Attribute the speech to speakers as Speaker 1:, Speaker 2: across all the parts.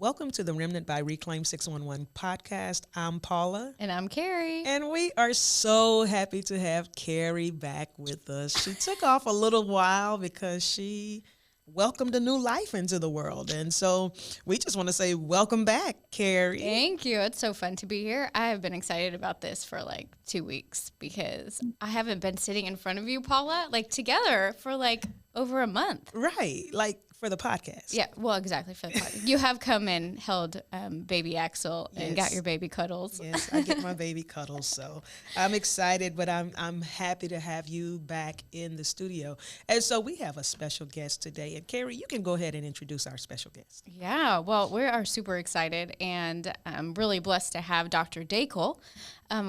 Speaker 1: Welcome to the Remnant by Reclaim 611 podcast. I'm Paula.
Speaker 2: And I'm Carrie.
Speaker 1: And we are so happy to have Carrie back with us. She took off a little while because she welcomed a new life into the world. And so we just want to say welcome back, Carrie.
Speaker 2: Thank you. It's so fun to be here. I have been excited about this for like 2 weeks because I haven't been sitting in front of you, Paula, like together for like over a month.
Speaker 1: Right. Like for the podcast.
Speaker 2: Yeah, well, exactly, for the podcast. You have come and held baby Axel and got your baby cuddles.
Speaker 1: Yes, I get my baby cuddles, so I'm excited, but I'm happy to have you back in the studio. And so we have a special guest today. And Carrie, you can go ahead and introduce our special guest.
Speaker 2: Yeah, well, we are super excited, and I'm really blessed to have Dr. Dakil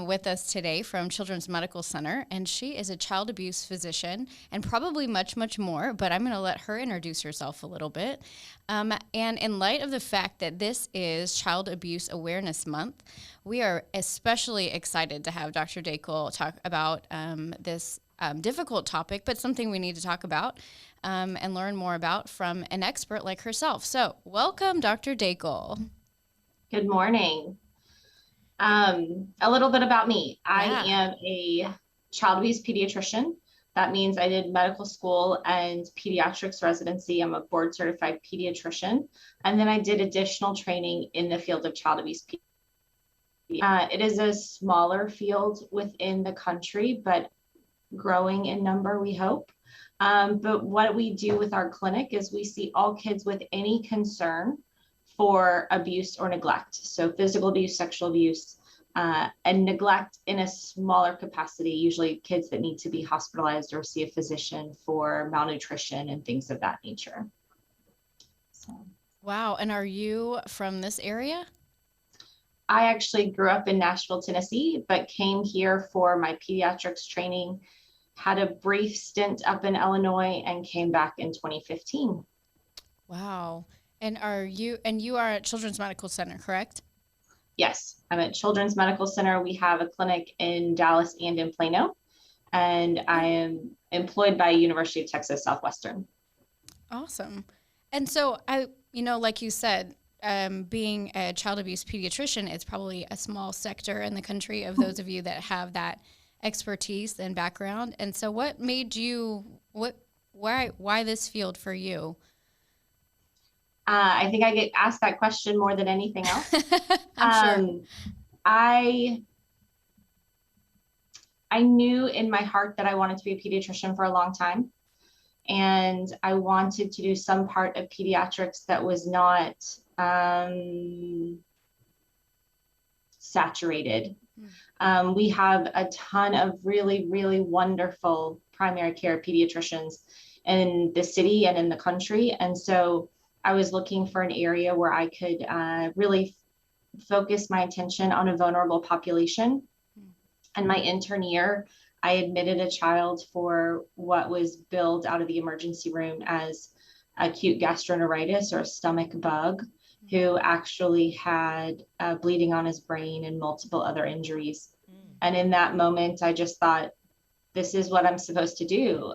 Speaker 2: with us today from Children's Medical Center, and she is a child abuse physician and probably much, much more, but I'm going to let her introduce herself a little bit. And in light of the fact that this is Child Abuse Awareness Month, we are especially excited to have Dr. Dakil talk about this difficult topic, but something we need to talk about and learn more about from an expert like herself. So welcome, Dr. Dakil.
Speaker 3: Good morning. A little bit about me. I am a child abuse pediatrician. That means I did medical school and pediatrics residency. I'm a board certified pediatrician. And then I did additional training in the field of child abuse. It is a smaller field within the country, but growing in number, we hope. But what we do with our clinic is we see all kids with any concern for abuse or neglect. So physical abuse, sexual abuse, and neglect in a smaller capacity, usually kids that need to be hospitalized or see a physician for malnutrition and things of that nature. So.
Speaker 2: Wow. And are you from this area?
Speaker 3: I actually grew up in Nashville, Tennessee, but came here for my pediatrics training, had a brief stint up in Illinois, and came back in 2015.
Speaker 2: Wow. And you are at Children's Medical Center, correct?
Speaker 3: Yes, I'm at Children's Medical Center. We have a clinic in Dallas and in Plano, and I am employed by University of Texas Southwestern.
Speaker 2: Awesome. And so like you said, being a child abuse pediatrician, it's probably a small sector in the country of those of you that have that expertise and background. And so what made you, why this field for you?
Speaker 3: I think I get asked that question more than anything else.
Speaker 2: I'm sure.
Speaker 3: I knew in my heart that I wanted to be a pediatrician for a long time. And I wanted to do some part of pediatrics that was not saturated. We have a ton of really, really wonderful primary care pediatricians in the city and in the country. And so I was looking for an area where I could really focus my attention on a vulnerable population. And my intern year, I admitted a child for what was billed out of the emergency room as acute gastroenteritis or a stomach bug, who actually had bleeding on his brain and multiple other injuries. And in that moment, I just thought, this is what I'm supposed to do.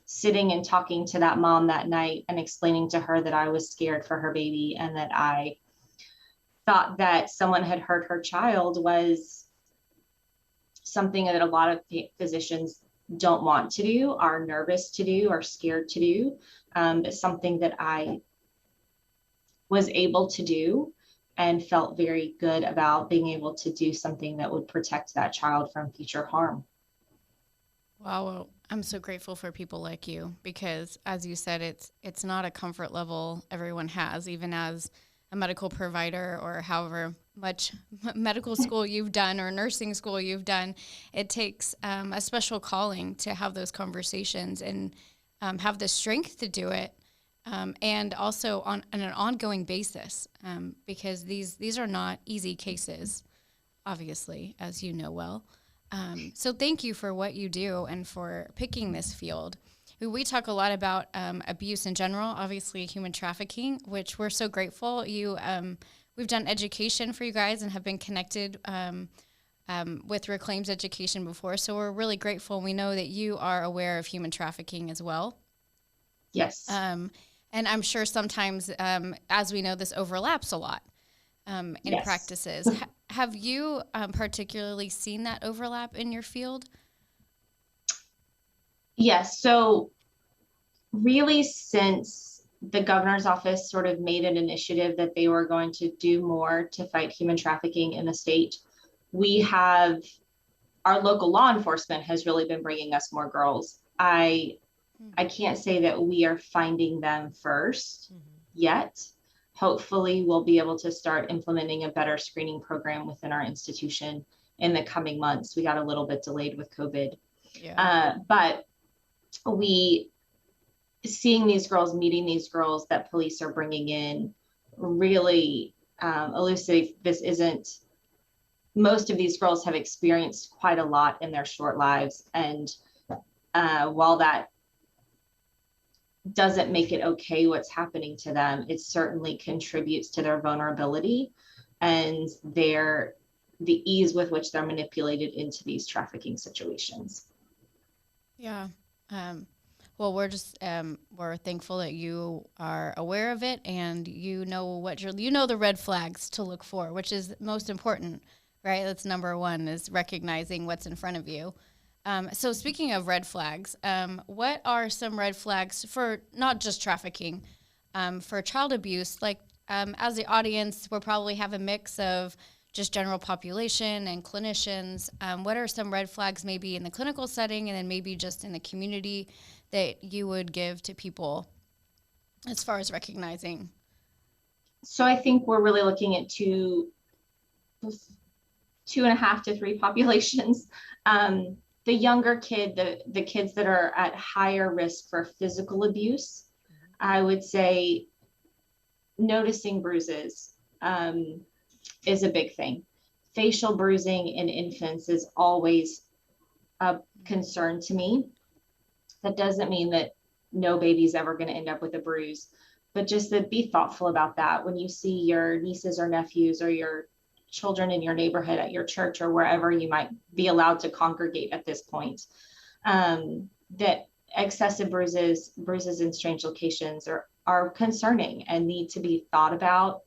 Speaker 3: Sitting and talking to that mom that night and explaining to her that I was scared for her baby and that I thought that someone had hurt her child was something that a lot of physicians don't want to do, are nervous to do, are scared to do. It's something that I was able to do and felt very good about being able to do something that would protect that child from future harm.
Speaker 2: Wow. Well, I'm so grateful for people like you because, as you said, it's not a comfort level everyone has, even as a medical provider or however much medical school you've done or nursing school you've done. It takes a special calling to have those conversations and have the strength to do it, and also on an ongoing basis because these are not easy cases, obviously, as you know well. So thank you for what you do and for picking this field. We talk a lot about abuse in general, obviously human trafficking, which we're so grateful. We've done education for you guys and have been connected with Reclaim's education before. So we're really grateful. We know that you are aware of human trafficking as well.
Speaker 3: Yes.
Speaker 2: And I'm sure sometimes, as we know, this overlaps a lot in
Speaker 3: Yes.
Speaker 2: practices. Have you particularly seen that overlap in your field?
Speaker 3: Yes. So really, since the governor's office sort of made an initiative that they were going to do more to fight human trafficking in the state, we have, our local law enforcement has really been bringing us more girls. I can't say that we are finding them first yet. Hopefully we'll be able to start implementing a better screening program within our institution in the coming months. We got a little bit delayed with COVID. Yeah. But we, seeing these girls, meeting these girls that police are bringing in, really elucidate this isn't, most of these girls have experienced quite a lot in their short lives. And while that doesn't make it okay what's happening to them, it certainly contributes to their vulnerability and the ease with which they're manipulated into these trafficking situations.
Speaker 2: Yeah. Well, we're just we're thankful that you are aware of it and you know the red flags to look for, which is most important, right? That's number one, is recognizing what's in front of you. So speaking of red flags, what are some red flags for not just trafficking, for child abuse? Like, as the audience, we'll probably have a mix of just general population and clinicians. What are some red flags maybe in the clinical setting and then maybe just in the community that you would give to people as far as recognizing?
Speaker 3: So I think we're really looking at 2.5 to 3 populations. The younger kid, the kids that are at higher risk for physical abuse, I would say noticing bruises is a big thing. Facial bruising in infants is always a concern to me. That doesn't mean that no baby's ever going to end up with a bruise, but just to be thoughtful about that when you see your nieces or nephews or your children in your neighborhood, at your church, or wherever you might be allowed to congregate at this point, that excessive bruises in strange locations are concerning and need to be thought about.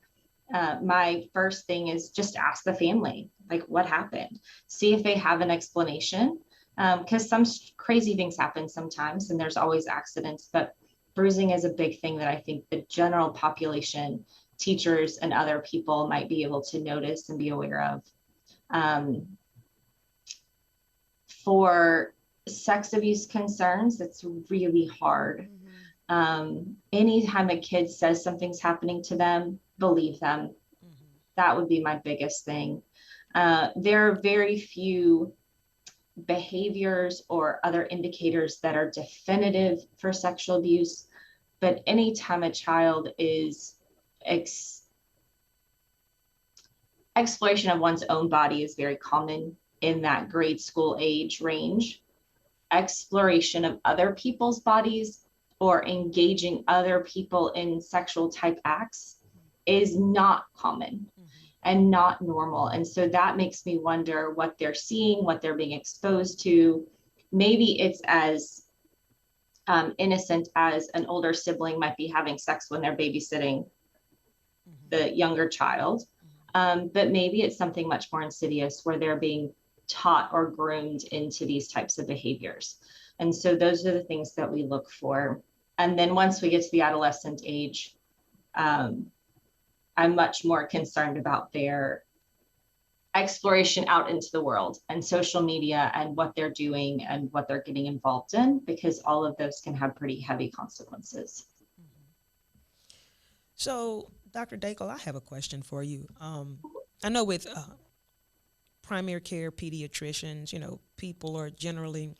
Speaker 3: My first thing is just ask the family, like, what happened? See if they have an explanation, because some crazy things happen sometimes, and there's always accidents, but bruising is a big thing that I think the general population, teachers and other people, might be able to notice and be aware of. For sex abuse concerns, it's really hard. Anytime a kid says something's happening to them, believe them. That would be my biggest thing. There are very few behaviors or other indicators that are definitive for sexual abuse, but anytime a child is exploration of one's own body is very common in that grade school age range. Exploration of other people's bodies or engaging other people in sexual type acts is not common and not normal. And so that makes me wonder what they're seeing, what they're being exposed to. Maybe it's as innocent as an older sibling might be having sex when they're babysitting the younger child. But maybe it's something much more insidious where they're being taught or groomed into these types of behaviors. And so those are the things that we look for. And then once we get to the adolescent age, I'm much more concerned about their exploration out into the world and social media and what they're doing and what they're getting involved in, because all of those can have pretty heavy consequences.
Speaker 1: So, Dr. Dakil, I have a question for you. I know with primary care pediatricians, people are generally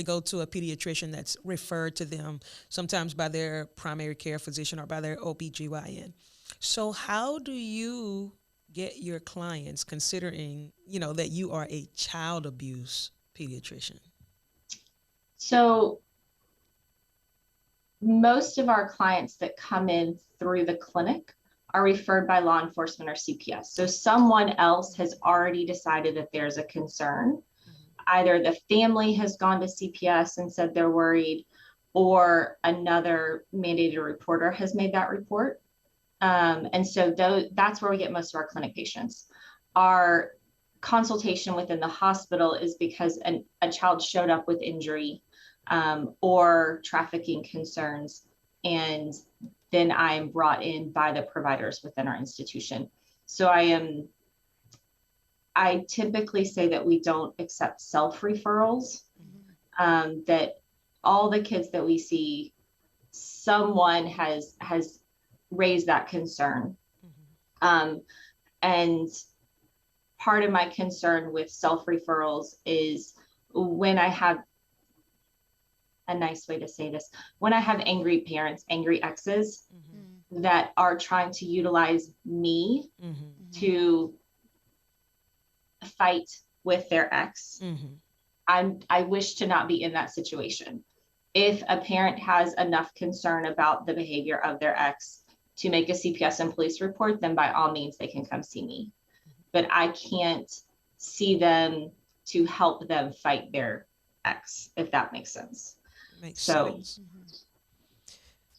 Speaker 1: go to a pediatrician that's referred to them sometimes by their primary care physician or by their OBGYN. So how do you get your clients, considering, that you are a child abuse pediatrician?
Speaker 3: So most of our clients that come in through the clinic are referred by law enforcement or CPS. So someone else has already decided that there's a concern. Either the family has gone to CPS and said they're worried, or another mandated reporter has made that report. And so that's where we get most of our clinic patients. Our consultation within the hospital is because a child showed up with injury or trafficking concerns, and then I am brought in by the providers within our institution. So I typically say that we don't accept self-referrals, that all the kids that we see, someone has raised that concern. And part of my concern with self-referrals is when I have, a nice way to say this, when I have angry parents, angry exes that are trying to utilize me to fight with their ex, I wish to not be in that situation. If a parent has enough concern about the behavior of their ex to make a CPS and police report, then by all means they can come see me. But I can't see them to help them fight their ex, if that makes sense.
Speaker 1: Makes sense.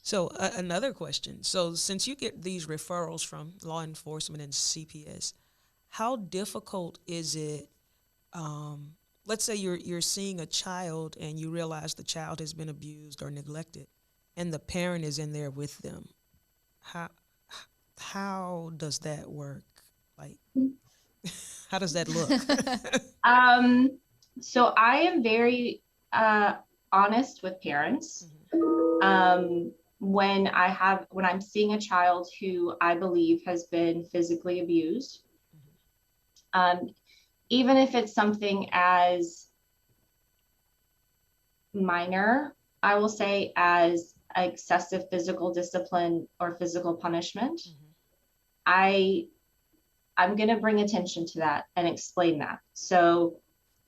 Speaker 1: So another question. So since you get these referrals from law enforcement and CPS, how difficult is it? Let's say you're seeing a child and you realize the child has been abused or neglected, and the parent is in there with them. How does that work? Like, how does that look?
Speaker 3: So I am very honest with parents. When I'm seeing a child who I believe has been physically abused, even if it's something as minor, I will say, as excessive physical discipline or physical punishment, I'm going to bring attention to that and explain that. So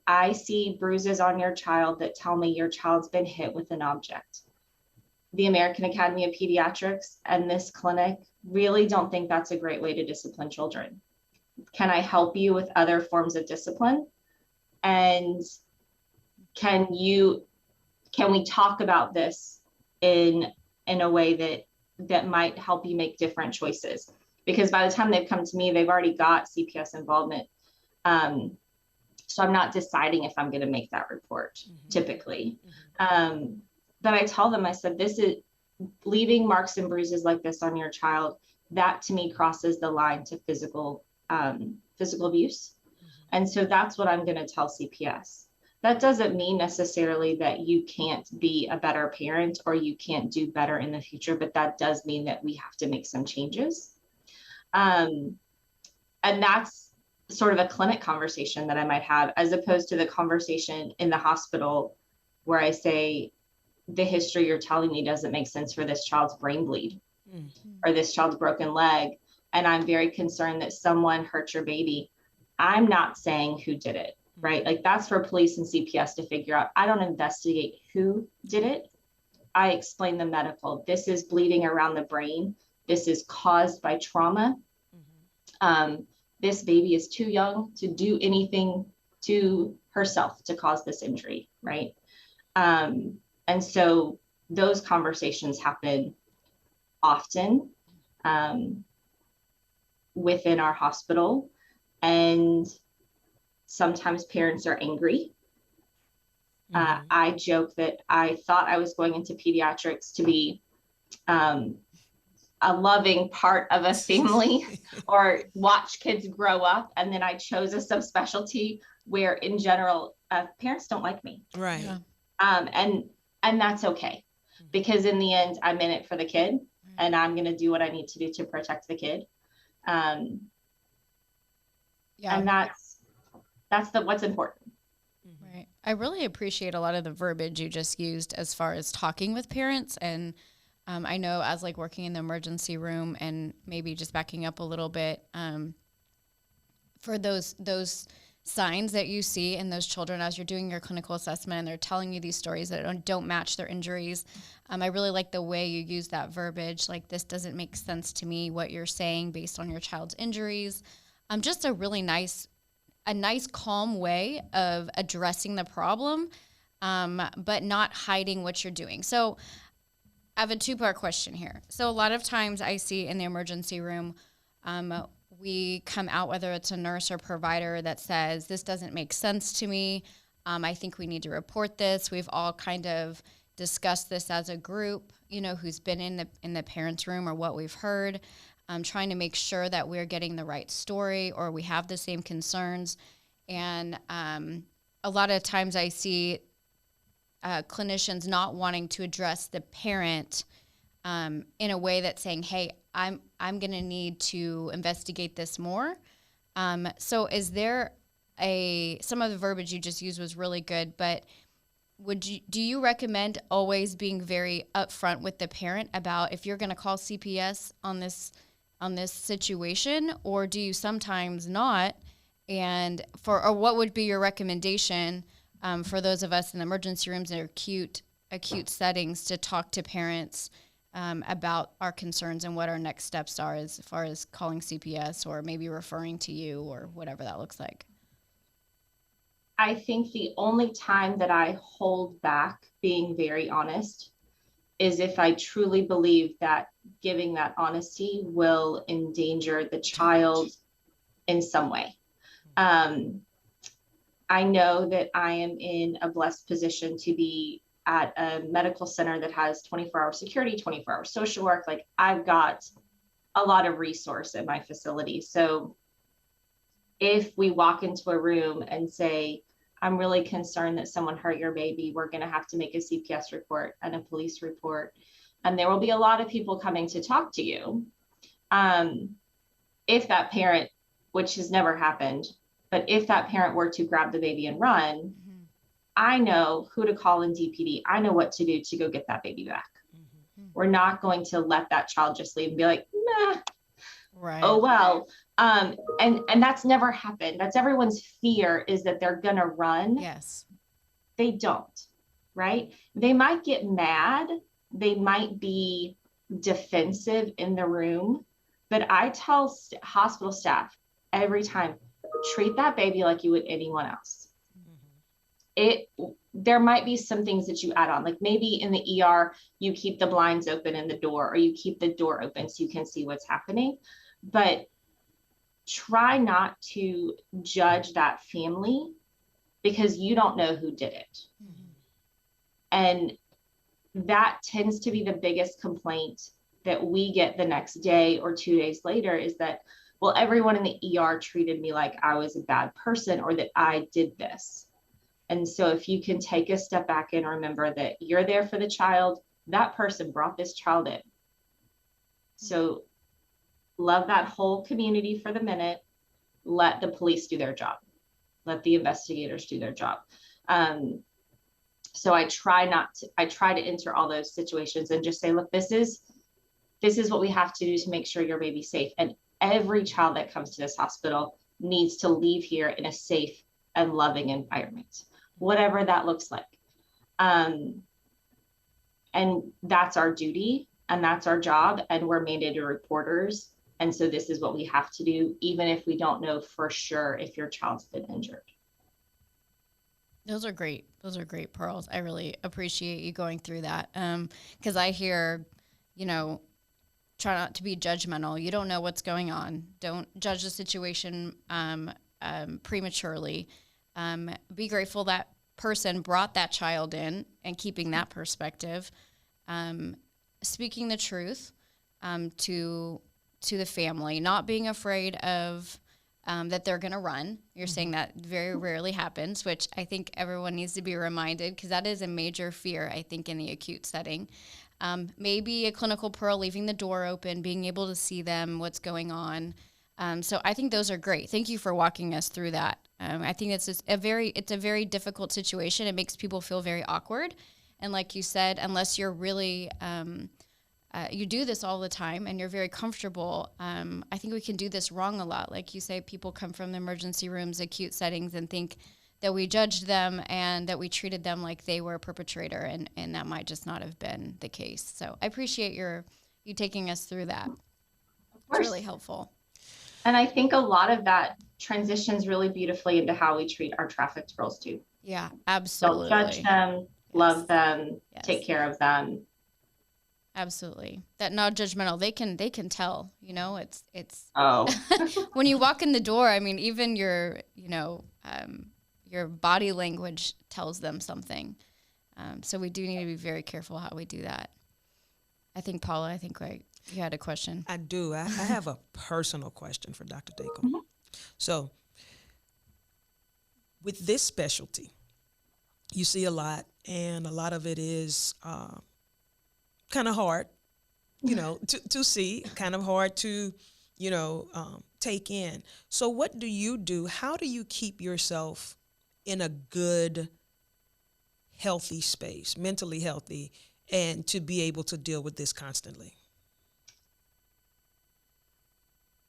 Speaker 3: I see bruises on your child that tell me your child's been hit with an object. The American Academy of Pediatrics and this clinic really don't think that's a great way to discipline children. Can I help you with other forms of discipline? And can we talk about this in a way that might help you make different choices? Because by the time they've come to me, they've already got CPS involvement. So I'm not deciding if I'm going to make that report, typically. But I tell them, I said, this is leaving marks and bruises like this on your child. That to me crosses the line to physical abuse. And so that's what I'm going to tell CPS. That doesn't mean necessarily that you can't be a better parent or you can't do better in the future, but that does mean that we have to make some changes. And that's sort of a clinic conversation that I might have, as opposed to the conversation in the hospital where I say, the history you're telling me doesn't make sense for this child's brain bleed or this child's broken leg. And I'm very concerned that someone hurt your baby. I'm not saying who did it, right? Like, that's for police and CPS to figure out. I don't investigate who did it. I explain the medical. This is bleeding around the brain. This is caused by trauma. This baby is too young to do anything to herself to cause this injury, right? And so those conversations happen often within our hospital, and sometimes parents are angry. I joke that I thought I was going into pediatrics to be a loving part of a family or watch kids grow up. And then I chose a subspecialty where in general, parents don't like me.
Speaker 1: Right.
Speaker 3: Yeah. And that's okay, because in the end, I'm in it for the kid, and I'm going to do what I need to do to protect the kid. And that's what's important.
Speaker 2: Right. I really appreciate a lot of the verbiage you just used as far as talking with parents. And I know, as like working in the emergency room, and maybe just backing up a little bit, for those signs that you see in those children as you're doing your clinical assessment and they're telling you these stories that don't match their injuries. I really like the way you use that verbiage, like, this doesn't make sense to me, what you're saying based on your child's injuries. Just a really nice calm way of addressing the problem. but not hiding what you're doing. So I have a two-part question here. So a lot of times I see in the emergency room, we come out, whether it's a nurse or provider, that says, this doesn't make sense to me. I think we need to report this. We've all kind of discussed this as a group, who's been in the parents' room, or what we've heard, trying to make sure that we're getting the right story, or we have the same concerns. And a lot of times I see clinicians not wanting to address the parent in a way that's saying, hey, I'm going to need to investigate this more. So is there some of the verbiage you just used was really good, but do you recommend always being very upfront with the parent about if you're going to call CPS on this situation, or do you sometimes not? And or what would be your recommendation for those of us in the emergency rooms and acute settings to talk to parents about our concerns and what our next steps are as far as calling CPS or maybe referring to you or whatever that looks like?
Speaker 3: I think the only time that I hold back being very honest is if I truly believe that giving that honesty will endanger the child in some way. I know that I am in a blessed position to be at a medical center that has 24-hour security, 24-hour social work. Like, I've got a lot of resource in my facility. So if we walk into a room and say, I'm really concerned that someone hurt your baby, we're going to have to make a CPS report and a police report. And there will be a lot of people coming to talk to you. If that parent, which has never happened, but if that parent were to grab the baby and run, mm-hmm. I know who to call in DPD. I know what to do to go get that baby back. Mm-hmm. We're not going to let that child just leave and be like, nah, right. Oh, well. And that's never happened. That's everyone's fear, is that they're going to run.
Speaker 2: Yes.
Speaker 3: They don't, right? They might get mad. They might be defensive in the room, but I tell hospital staff every time, treat that baby like you would anyone else. Mm-hmm. There might be some things that you add on, like maybe in the ER, you keep the blinds open in the door, or you keep the door open so you can see what's happening, but try not to judge that family because you don't know who did it. Mm-hmm. And that tends to be the biggest complaint that we get the next day or 2 days later, is that, well, everyone in the ER treated me like I was a bad person or that I did this. And so if you can take a step back and remember that you're there for the child, that person brought this child in. So love that whole community for the minute. Let the police do their job. Let the investigators do their job. So I try to enter all those situations and just say, look, this is what we have to do to make sure your baby's safe. And every child that comes to this hospital needs to leave here in a safe and loving environment, whatever that looks like. And that's our duty and that's our job. And we're mandated reporters. And so this is what we have to do, even if we don't know for sure if your child's been injured.
Speaker 2: Those are great. Those are great pearls. I really appreciate you going through that. Because I hear, try not to be judgmental. You don't know what's going on. Don't judge the situation prematurely. Be grateful that person brought that child in and keeping that perspective. Speaking the truth to the family, not being afraid of that they're going to run. You're saying that very rarely happens, which I think everyone needs to be reminded, because that is a major fear, I think, in the acute setting. Maybe a clinical pearl, leaving the door open, being able to see them, what's going on. So I think those are great. Thank you for walking us through that. I think it's a very difficult situation. It makes people feel very awkward. And like you said, unless you're really you do this all the time and you're very comfortable, I think we can do this wrong a lot. Like you say, people come from the emergency rooms, acute settings, and think that we judged them and that we treated them like they were a perpetrator, and that might just not have been the case. So I appreciate you taking us through that. It's really helpful.
Speaker 3: And I think a lot of that transitions really beautifully into how we treat our trafficked girls too.
Speaker 2: Yeah,
Speaker 3: Don't
Speaker 2: absolutely.
Speaker 3: judge them, love them, take care of them.
Speaker 2: Absolutely. That not judgmental. They can tell, it's
Speaker 3: Oh,
Speaker 2: when you walk in the door, I mean, even your body language tells them something. So we do need to be very careful how we do that. I think, Paula, you had a question.
Speaker 1: I do. I have a personal question for Dr. Dakil. So with this specialty, you see a lot, and a lot of it is kind of hard, to see, kind of hard to, take in. So what do you do? How do you keep yourself in a good, healthy space, mentally healthy, and to be able to deal with this constantly?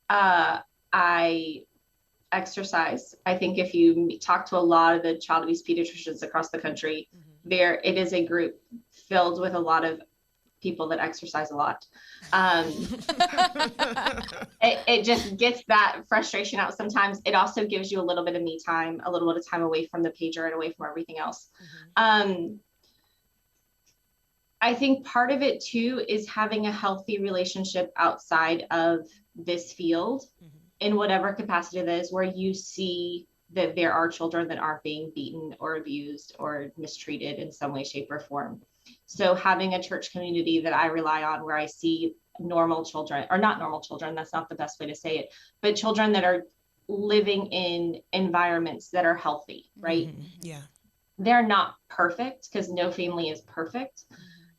Speaker 3: I exercise. I think if you talk to a lot of the child abuse pediatricians across the country, it is a group filled with a lot of people that exercise a lot. It just gets that frustration out sometimes. It also gives you a little bit of me time, a little bit of time away from the pager and away from everything else. I think part of it too is having a healthy relationship outside of this field in whatever capacity it is, where you see that there are children that are being beaten or abused or mistreated in some way, shape, or form. So having a church community that I rely on, where I see normal children, or not normal children, that's not the best way to say it, but children that are living in environments that are healthy, right?
Speaker 1: Yeah.
Speaker 3: They're not perfect, because no family is perfect.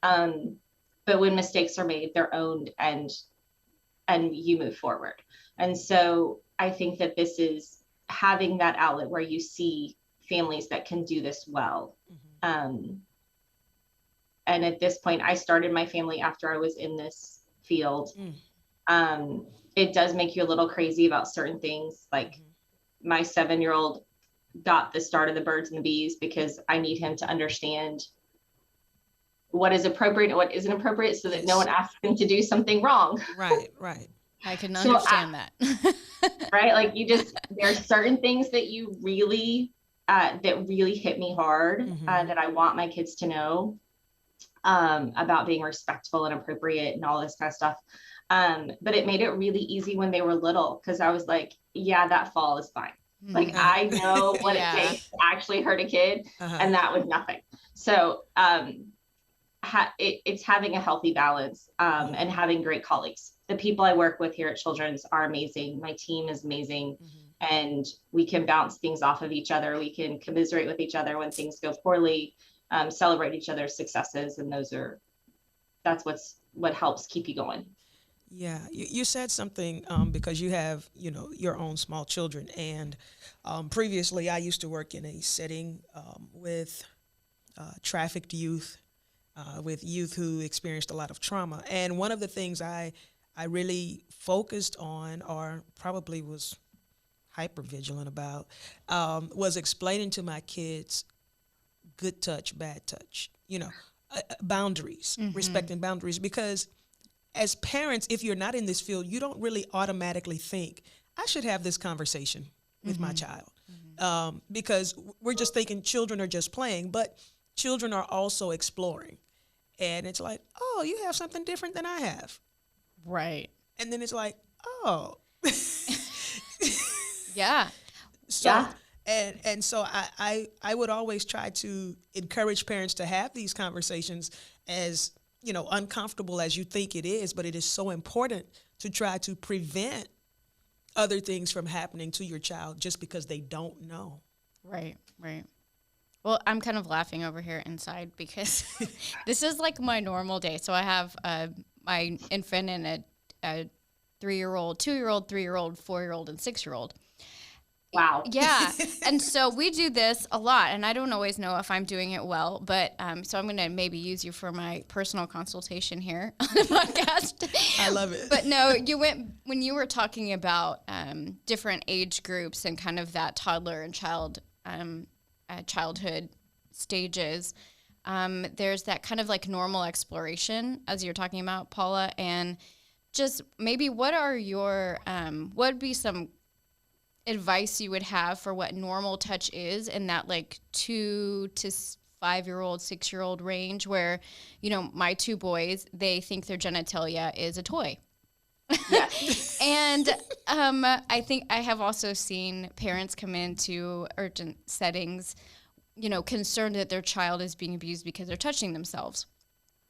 Speaker 3: But when mistakes are made, they're owned, and you move forward. And so I think that this is having that outlet where you see families that can do this well. And at this point, I started my family after I was in this field. It does make you a little crazy about certain things. Like my 7-year-old got the start of the birds and the bees because I need him to understand what is appropriate and what isn't appropriate, so that no one asks him to do something wrong.
Speaker 1: Right.
Speaker 2: I can understand that.
Speaker 3: Right? Like there's certain things that you really, that really hit me hard, that I want my kids to know, about being respectful and appropriate and all this kind of stuff. But it made it really easy when they were little, because I was like, yeah, that fall is fine. Like I know what it takes to actually hurt a kid, and that was nothing. So it's having a healthy balance, and having great colleagues. The people I work with here at Children's are amazing. My team is amazing, and we can bounce things off of each other. We can commiserate with each other when things go poorly, celebrate each other's successes, and that's what helps keep you going.
Speaker 1: Yeah, you said something, because you have, your own small children, and previously I used to work in a setting with trafficked youth, with youth who experienced a lot of trauma. And one of the things I really focused on, or probably was hyper vigilant about, was explaining to my kids good touch, bad touch, boundaries, respecting boundaries. Because as parents, if you're not in this field, you don't really automatically think, I should have this conversation with my child. Because we're just thinking children are just playing, but children are also exploring. And it's like, oh, you have something different than I have.
Speaker 2: Right.
Speaker 1: And then it's like, oh.
Speaker 2: Yeah.
Speaker 1: So, yeah. And so I would always try to encourage parents to have these conversations, as, uncomfortable as you think it is, but it is so important to try to prevent other things from happening to your child just because they don't know.
Speaker 2: Right. Well, I'm kind of laughing over here inside because this is like my normal day. So I have my infant and a 3-year-old, 2-year-old, 3-year-old, 4-year-old, and 6-year-old.
Speaker 3: Wow.
Speaker 2: Yeah. And so we do this a lot, and I don't always know if I'm doing it well, but so I'm going to maybe use you for my personal consultation here on the podcast.
Speaker 1: I love it.
Speaker 2: But no, when you were talking about different age groups and kind of that toddler and childhood stages, there's that kind of like normal exploration, as you're talking about, Paula, and just maybe what are your, what would be some advice you would have for what normal touch is in that like 2 to 5-year-old, 6-year-old range where, you know, my 2 boys, they think their genitalia is a toy.
Speaker 3: Yeah.
Speaker 2: And I think I have also seen parents come into urgent settings, you know, concerned that their child is being abused because they're touching themselves.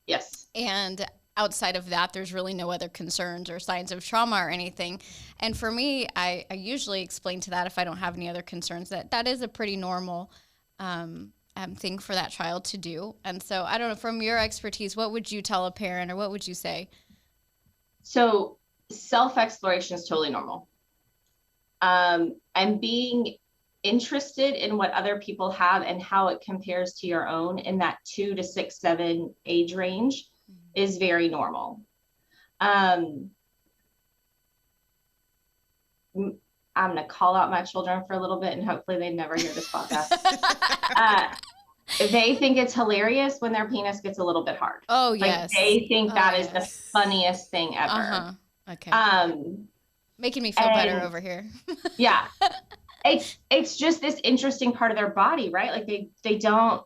Speaker 3: Yes.
Speaker 2: And outside of that, there's really no other concerns or signs of trauma or anything. And for me, I usually explain to that if I don't have any other concerns that is a pretty normal thing for that child to do. And so I don't know, from your expertise, what would you tell a parent or what would you say?
Speaker 3: So self-exploration is totally normal. And being interested in what other people have and how it compares to your own in that 2 to 6, 7 age range is very normal. I'm going to call out my children for a little bit and hopefully they never hear this podcast. They think it's hilarious when their penis gets a little bit hard.
Speaker 2: Oh, yes.
Speaker 3: Like they think that is the funniest thing ever.
Speaker 2: Uh-huh. Okay. Making me feel better over here.
Speaker 3: Yeah. It's just this interesting part of their body, right? Like they don't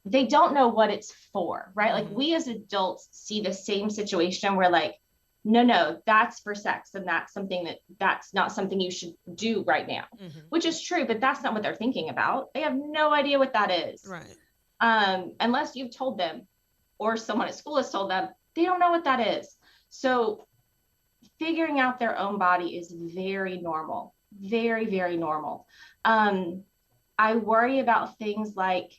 Speaker 3: know what it's for, right? Like we as adults see the same situation where like, no, that's for sex. And that's not something you should do right now, which is true, but that's not what they're thinking about. They have no idea what that is.
Speaker 1: Right.
Speaker 3: Unless you've told them or someone at school has told them, they don't know what that is. So figuring out their own body is very normal, very, very normal. I worry about things like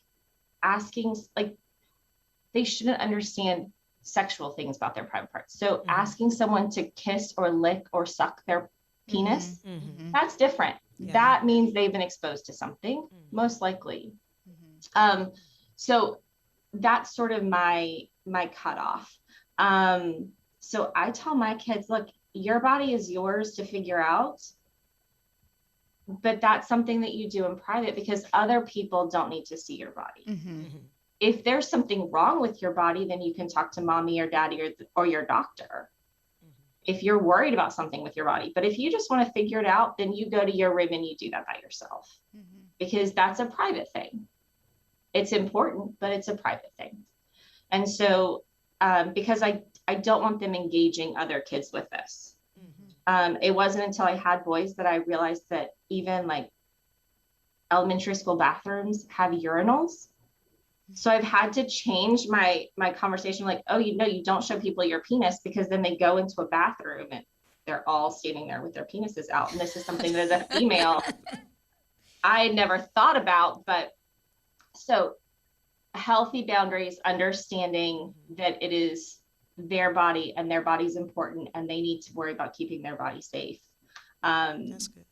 Speaker 3: asking, like they shouldn't understand sexual things about their private parts. So asking someone to kiss or lick or suck their penis, that's different. Yeah. That means they've been exposed to something, most likely. So that's sort of my cutoff. So I tell my kids, look, your body is yours to figure out, but that's something that you do in private because other people don't need to see your body. If there's something wrong with your body, then you can talk to mommy or daddy or your doctor. If you're worried about something with your body, but if you just want to figure it out, then you go to your room and you do that by yourself because that's a private thing. It's important, but it's a private thing. And so, because I don't want them engaging other kids with this. It wasn't until I had boys that I realized that even like elementary school bathrooms have urinals. So I've had to change my conversation, like, oh, you don't show people your penis because then they go into a bathroom and they're all standing there with their penises out. And this is something that as a female, I had never thought about, but so healthy boundaries, understanding that it is their body and their body's important and they need to worry about keeping their body safe.
Speaker 1: That's good.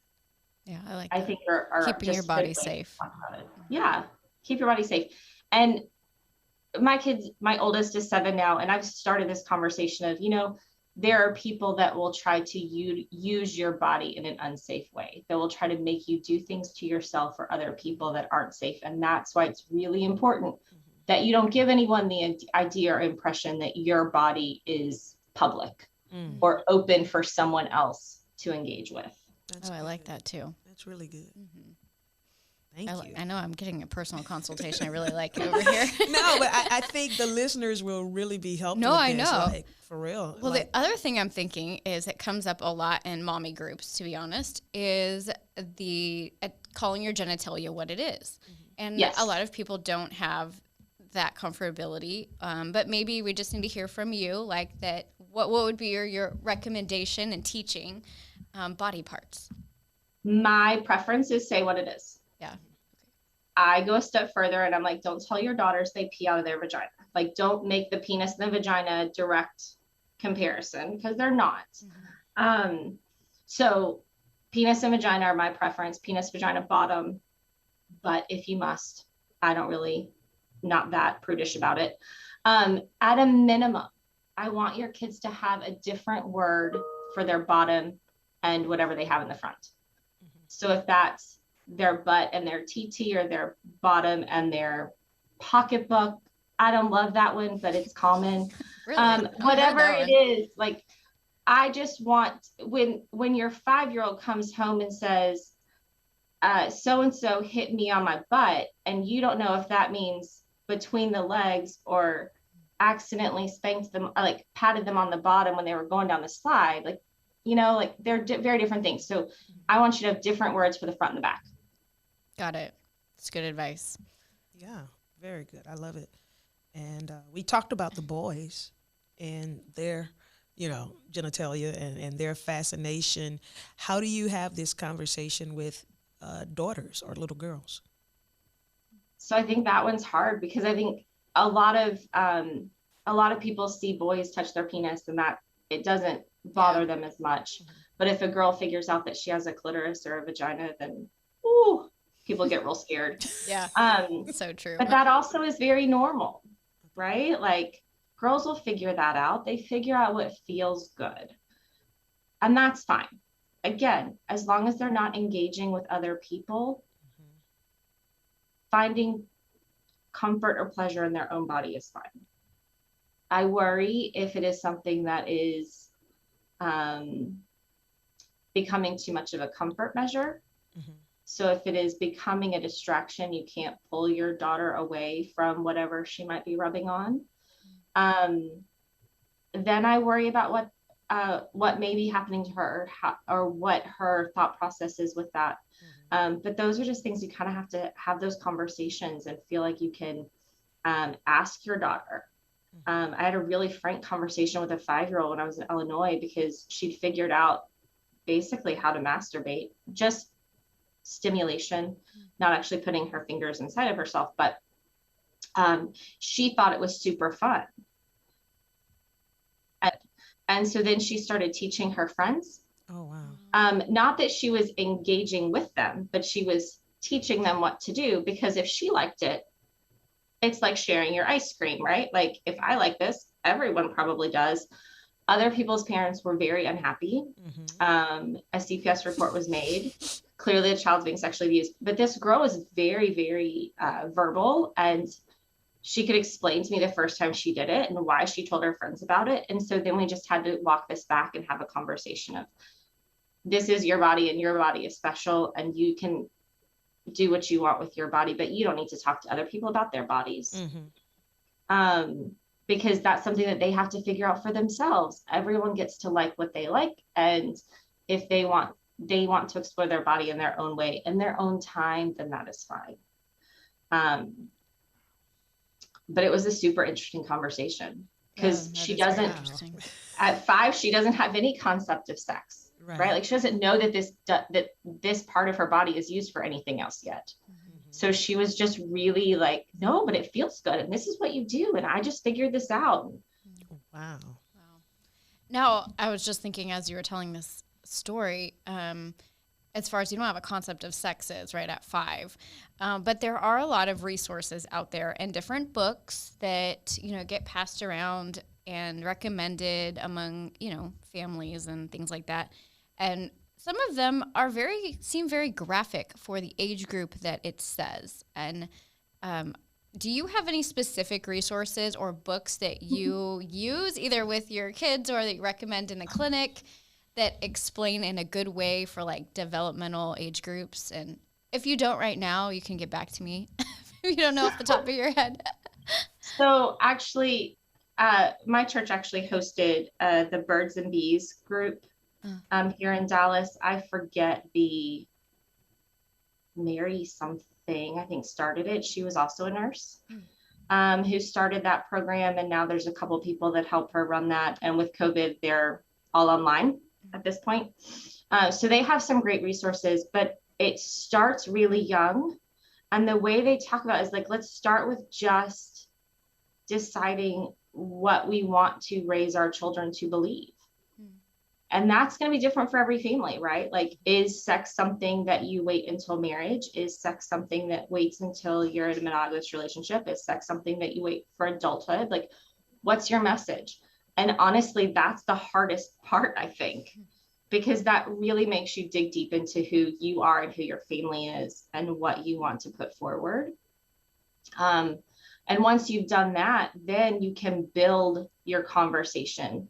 Speaker 2: Yeah, I like
Speaker 3: that. I think are
Speaker 2: keeping your body safe.
Speaker 3: Yeah, keep your body safe. And my oldest is 7 now, and I've started this conversation of, there are people that will try to use your body in an unsafe way. They will try to make you do things to yourself or other people that aren't safe. And that's why it's really important that you don't give anyone the idea or impression that your body is public or open for someone else to engage with.
Speaker 2: I like that too.
Speaker 1: That's really good. Thank you.
Speaker 2: I know I'm getting a personal consultation. I really like it over here.
Speaker 1: No, but I think the listeners will really be helped.
Speaker 2: No, I know.
Speaker 1: Like, for real.
Speaker 2: Well, the other thing I'm thinking is it comes up a lot in mommy groups, to be honest, is the calling your genitalia what it is. And a lot of people don't have that comfortability. But maybe we just need to hear from you, like that. What would be your recommendation in teaching body parts?
Speaker 3: My preference is say what it is.
Speaker 2: Yeah.
Speaker 3: I go a step further and I'm like, don't tell your daughters they pee out of their vagina. Like, don't make the penis and the vagina a direct comparison because they're not. So penis and vagina are my preference, penis, vagina, bottom. But if you must, I don't really, not that prudish about it. At a minimum, I want your kids to have a different word for their bottom and whatever they have in the front. So if that's their butt and their TT or their bottom and their pocketbook, I don't love that one, but it's common.
Speaker 2: Really?
Speaker 3: Whatever it is, like, I just want when your 5-year-old comes home and says, so-and-so hit me on my butt, and you don't know if that means between the legs or accidentally spanked them, like patted them on the bottom when they were going down the slide. Like, like they're very different things. So I want you to have different words for the front and the back.
Speaker 2: Got it. It's good advice.
Speaker 1: Yeah, very good. I love it. And we talked about the boys and their, genitalia and their fascination. How do you have this conversation with daughters or little girls?
Speaker 3: So I think that one's hard, because I think a lot of people see boys touch their penis and that it doesn't bother them as much. Mm-hmm. But if a girl figures out that she has a clitoris or a vagina, then people get real scared.
Speaker 2: Yeah. So true.
Speaker 3: But that also is very normal, right? Like, girls will figure that out. They figure out what feels good. And that's fine. Again, as long as they're not engaging with other people, mm-hmm. finding comfort or pleasure in their own body is fine. I worry if it is something that is becoming too much of a comfort measure. Mm-hmm. So if it is becoming a distraction, you can't pull your daughter away from whatever she might be rubbing on. Then I worry about what may be happening to her, or what her thought process is with that. Mm-hmm. But those are just things you kind of have to have those conversations and feel like you can ask your daughter. Mm-hmm. I had a really frank conversation with a 5-year-old when I was in Illinois, because she'd figured out basically how to masturbate, just stimulation, not actually putting her fingers inside of herself, but she thought it was super fun. And so then she started teaching her friends.
Speaker 1: Oh, wow.
Speaker 3: Not that she was engaging with them, but she was teaching them what to do, because if she liked it, it's like sharing your ice cream, right? Like, if I like this, everyone probably does. Other people's parents were very unhappy. Mm-hmm. A CPS report was made. Clearly, the child's being sexually abused. But this girl was very, very verbal, and she could explain to me the first time she did it and why she told her friends about it. And so then we just had to walk this back and have a conversation of, this is your body and your body is special, and you can do what you want with your body, but you don't need to talk to other people about their bodies. Mm-hmm. Because that's something that they have to figure out for themselves. Everyone gets to like what they like. And if they want to explore their body in their own way, in their own time, then that is fine. But it was a super interesting conversation, because she doesn't, at 5, she doesn't have any concept of sex, right? Like, she doesn't know that this part of her body is used for anything else yet. Mm-hmm. So she was just really like, no, but it feels good, and this is what you do, and I just figured this out.
Speaker 1: Wow.
Speaker 2: Now, I was just thinking as you were telling this story, as far as you don't have a concept of sexes, right, at 5. But there are a lot of resources out there and different books that, get passed around and recommended among, families and things like that. And some of them seem very graphic for the age group that it says. And do you have any specific resources or books that you use either with your kids or that you recommend in the clinic that explain in a good way for like developmental age groups? And if you don't right now, you can get back to me if you don't know off the top of your head.
Speaker 3: So actually, my church actually hosted the Birds and Bees group here in Dallas. I forget the Mary something, I think, started it. She was also a nurse who started that program. And now there's a couple people that help her run that. And with COVID, they're all online at this point. So they have some great resources, but it starts really young. And the way they talk about it is like, let's start with just deciding what we want to raise our children to believe. And that's going to be different for every family, right? Like, is sex something that you wait until marriage? Is sex something that waits until you're in a monogamous relationship? Is sex something that you wait for adulthood? Like, what's your message? And honestly, that's the hardest part, I think, because that really makes you dig deep into who you are and who your family is and what you want to put forward. And once you've done that, then you can build your conversation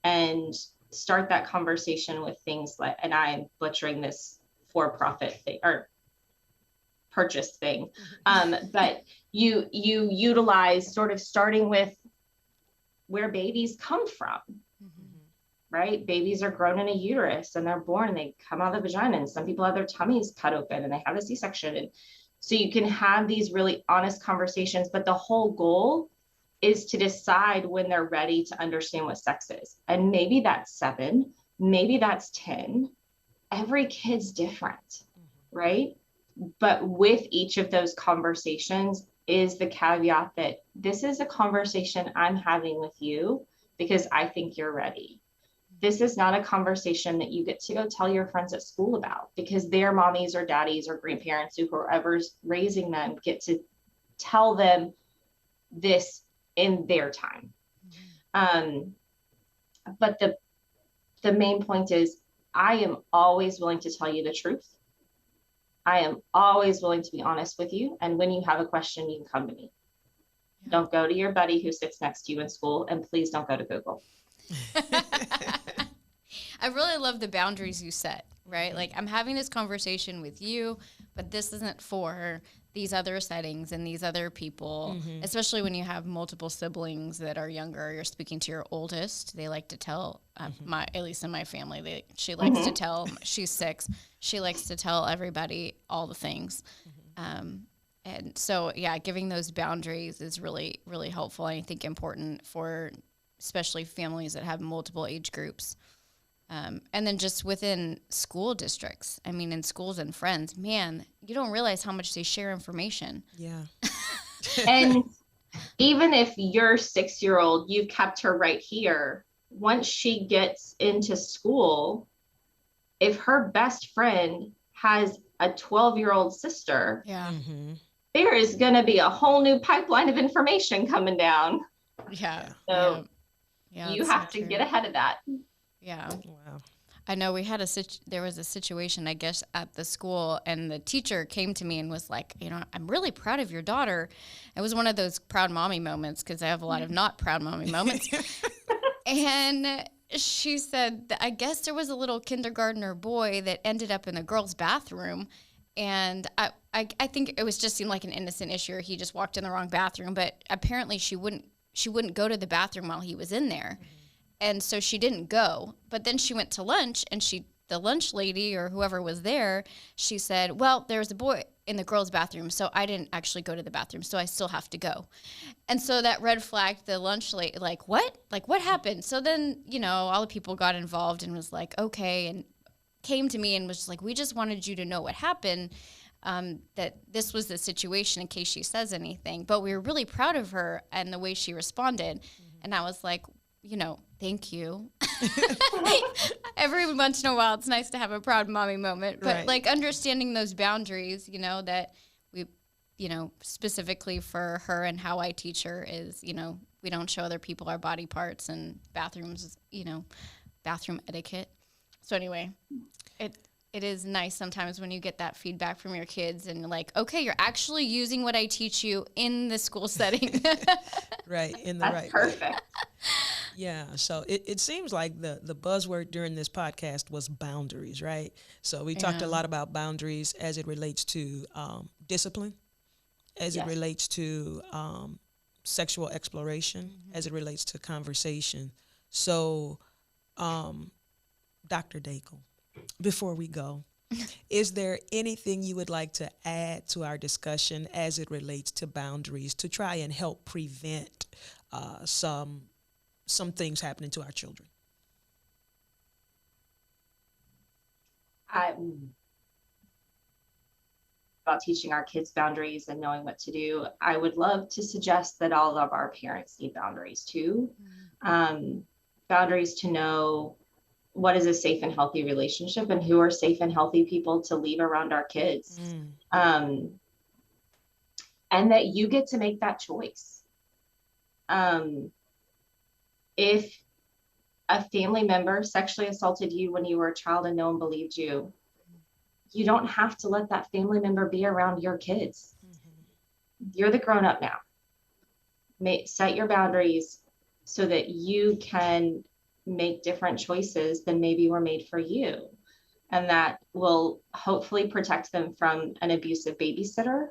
Speaker 3: and start that conversation with things like, and I'm butchering this for-profit thing or purchase thing. But you utilize sort of starting with where babies come from, right? Babies are grown in a uterus and they're born and they come out of the vagina, and some people have their tummies cut open and they have a C-section. And so you can have these really honest conversations, but the whole goal is to decide when they're ready to understand what sex is. And maybe that's 7, maybe that's 10. Every kid's different, right? But with each of those conversations is the caveat that this is a conversation I'm having with you because I think you're ready. This is not a conversation that you get to go tell your friends at school about because their mommies or daddies or grandparents or whoever's raising them get to tell them this in their time. But the main point is I am always willing to tell you the truth. I am always willing to be honest with you. And when you have a question, you can come to me. Yeah. Don't go to your buddy who sits next to you in school, and please don't go to Google.
Speaker 2: I really love the boundaries you set, right? Like, I'm having this conversation with you, but this isn't for these other settings and these other people, especially when you have multiple siblings that are younger. You're speaking to your oldest. They like to tell, at least in my family, she likes to tell, she's 6. She likes to tell everybody all the things. And so, yeah, giving those boundaries is really, really helpful. And I think important for especially families that have multiple age groups. And then just within school districts, I mean, in schools and friends, man, you don't realize how much they share information.
Speaker 1: Yeah.
Speaker 3: And even if your 6-year-old, you've kept her right here, once she gets into school, if her best friend has a 12-year-old sister, there is going to be a whole new pipeline of information coming down.
Speaker 2: Yeah.
Speaker 3: So you have to get ahead of that.
Speaker 2: Yeah. Wow. I know we had there was a situation, I guess, at the school, and the teacher came to me and was like, I'm really proud of your daughter. It was one of those proud mommy moments because I have a lot of not proud mommy moments. And she said that I guess there was a little kindergartner boy that ended up in the girls' bathroom. And I think it was just seemed like an innocent issue. He just walked in the wrong bathroom, but apparently she wouldn't go to the bathroom while he was in there. And so she didn't go, but then she went to lunch, and the lunch lady or whoever was there, she said, well, there's a boy in the girls' bathroom, so I didn't actually go to the bathroom, so I still have to go. And so that red flagged the lunch lady, like, what? Like, what happened? So then, all the people got involved and was like, okay, and came to me and was just like, we just wanted you to know what happened, that this was the situation in case she says anything. But we were really proud of her and the way she responded. And I was like, thank you. Every once in a while, it's nice to have a proud mommy moment. But like understanding those boundaries, that we, specifically for her and how I teach her is, we don't show other people our body parts, and bathrooms, bathroom etiquette. So anyway, it is nice sometimes when you get that feedback from your kids and like, okay, you're actually using what I teach you in the school setting.
Speaker 1: Right, in the
Speaker 3: That's
Speaker 1: right
Speaker 3: perfect.
Speaker 1: way. Yeah, so it seems like the buzzword during this podcast was boundaries, right? So we talked a lot about boundaries as it relates to discipline, as it relates to sexual exploration, as it relates to conversation. So, Dr. Dakil, before we go, is there anything you would like to add to our discussion as it relates to boundaries to try and help prevent some things happening to our children?
Speaker 3: About teaching our kids boundaries and knowing what to do, I would love to suggest that all of our parents need boundaries too. Boundaries to know what is a safe and healthy relationship and who are safe and healthy people to leave around our kids. And that you get to make that choice. If a family member sexually assaulted you when you were a child and no one believed you, you don't have to let that family member be around your kids. You're the grown-up now. Set your boundaries so that you can make different choices than maybe were made for you. and that will hopefully protect them from an abusive babysitter.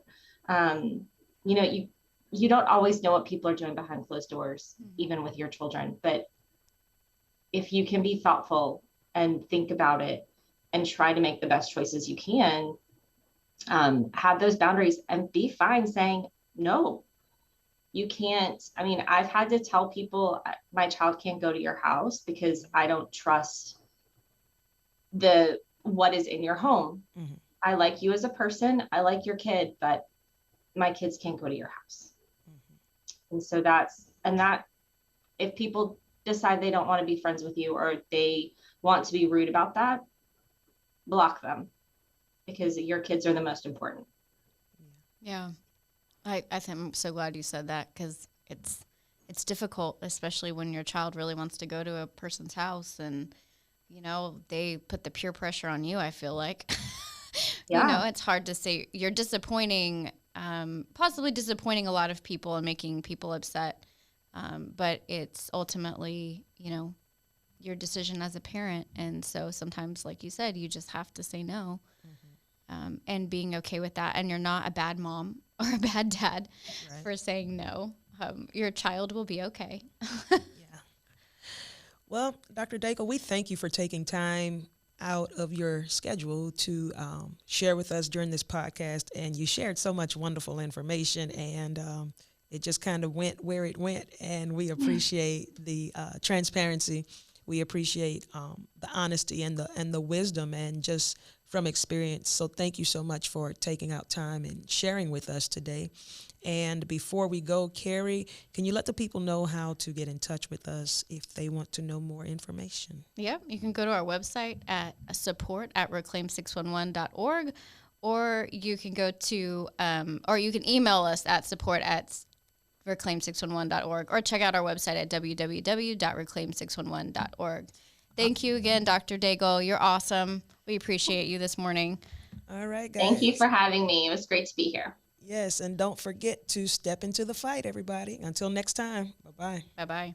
Speaker 3: You know, you don't always know what people are doing behind closed doors, even with your children, but if you can be thoughtful and think about it and try to make the best choices you can, have those boundaries and be fine saying, no, you can't. I mean, I've had to tell people my child can't go to your house because I don't trust what is in your home. Mm-hmm. I like you as a person. I like your kid, but my kids can't go to your house. Mm-hmm. And so that if people decide they don't want to be friends with you or they want to be rude about that, block them, because your kids are the most important.
Speaker 2: Yeah. I think I'm so glad you said that, because it's difficult, especially when your child really wants to go to a person's house and, you know, they put the peer pressure on you, I feel like. Yeah. You know, it's hard to say. You're disappointing, possibly disappointing a lot of people and making people upset. But it's ultimately, you know, your decision as a parent. And so sometimes, like you said, you just have to say no. Mm-hmm. And being okay with that. And you're not a bad mom or a bad dad for saying no. Your child will be okay. Yeah.
Speaker 1: Well, Dr. Dakil, we thank you for taking time out of your schedule to share with us during this podcast. And you shared so much wonderful information, and it just kind of went where it went. And we appreciate the transparency. We appreciate the honesty and the wisdom, and just from experience. So thank you so much for taking out time and sharing with us today. And before we go, Carrie, can you let the people know how to get in touch with us if they want to know more information?
Speaker 2: Yeah, you can go to our website at support@reclaim611.org, or you can go to, or you can email us at support@reclaim611.org, or check out our website at www.reclaim611.org. Thank you again, Dr. Dakil. You're awesome. We appreciate you this morning.
Speaker 1: All right, guys.
Speaker 3: Thank you for having me. It was great to be here.
Speaker 1: Yes, and don't forget to step into the fight, everybody. Until next time, bye-bye.
Speaker 2: Bye-bye.